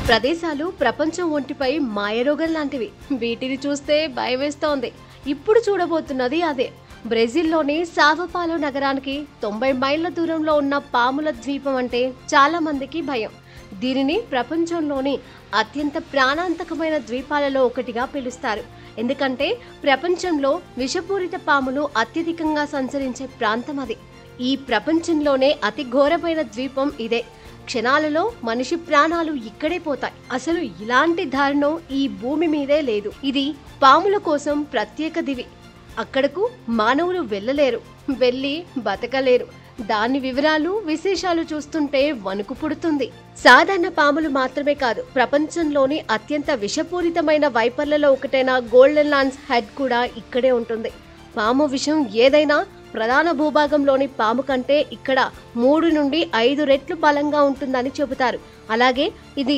ప్రదేశాలు ప్రపంచం ఒంటిపై మాయరోగం లాంటివి. వీటిని చూస్తే భయమేస్తోంది. ఇప్పుడు చూడబోతున్నది అదే. బ్రెజిల్లోని సావోపాలో నగరానికి 90 మైళ్ళ దూరంలో ఉన్న పాముల ద్వీపం అంటే చాలా మందికి భయం. దీనిని ప్రపంచంలోని అత్యంత ప్రాణాంతకమైన ద్వీపాలలో ఒకటిగా పిలుస్తారు. ఎందుకంటే ప్రపంచంలో విషపూరిత పాములు అత్యధికంగా సంచరించే ప్రాంతం అది. ఈ ప్రపంచంలోనే అతి ఘోరమైన ద్వీపం ఇదే. క్షణాలలో మనిషి ప్రాణాలు ఇక్కడే పోతాయి. అసలు ఇలాంటి దారుణం ఈ భూమి మీదే లేదు. ఇది పాముల కోసం ప్రత్యేక దివి. అక్కడకు మానవులు వెళ్ళలేరు, వెళ్ళి బతకలేరు. దాని వివరాలు విశేషాలు చూస్తుంటే వణుకు పుడుతుంది. సాధారణ పాములు మాత్రమే కాదు, ప్రపంచంలోని అత్యంత విషపూరితమైన వైపర్లలో ఒకటైన గోల్డెన్ లాన్స్ హెడ్ కూడా ఇక్కడే ఉంటుంది. పాము విషం ఏదైనా ప్రధాన భూభాగంలోని పాము కంటే ఇక్కడ 3 నుండి 5 రెట్లు బలంగా ఉంటుందని చెబుతారు. అలాగే ఇది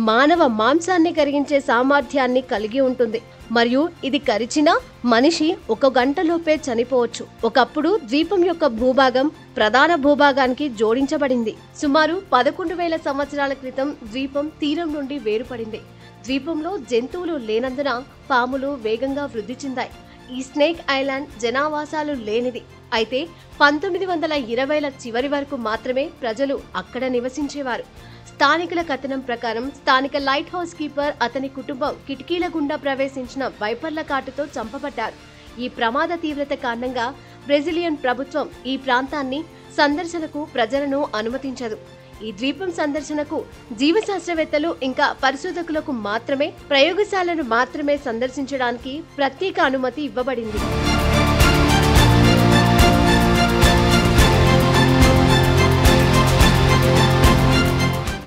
మానవ మాంసాన్ని కరిగించే సామర్థ్యాన్ని కలిగి ఉంటుంది. మరియు ఇది కరిచిన మనిషి 1 గంటలోపే చనిపోవచ్చు. ఒకప్పుడు ద్వీపం యొక్క భూభాగం ప్రధాన భూభాగానికి జోడించబడింది. సుమారు 11,000 సంవత్సరాల క్రితం ద్వీపం తీరం నుండి వేరుపడింది. ద్వీపంలో జంతువులు లేనందున పాములు వేగంగా వృద్ధి చెందాయి. ఈ స్నేక్ ఐలాండ్ జనావాసాలు లేనిది. అయితే 1920ల చివరి వరకు మాత్రమే ప్రజలు అక్కడ నివసించేవారు. స్థానికుల కథనం ప్రకారం స్థానిక లైట్ హౌస్ కీపర్ అతని కుటుంబం కిటికీల గుండా ప్రవేశించిన వైపర్ల కాటుతో చంపబడ్డారు. ఈ ప్రమాద తీవ్రత కారణంగా బ్రెజిలియన్ ప్రభుత్వం ఈ ప్రాంతాన్ని సందర్శనకు ప్రజలను అనుమతించదు. ఈ ద్వీపం సందర్శనకు జీవశాస్త్రవేత్తలు ఇంకా పరిశోధకులకు మాత్రమే, ప్రయోగశాలను మాత్రమే సందర్శించడానికి ప్రత్యేక అనుమతి ఇవ్వబడింది.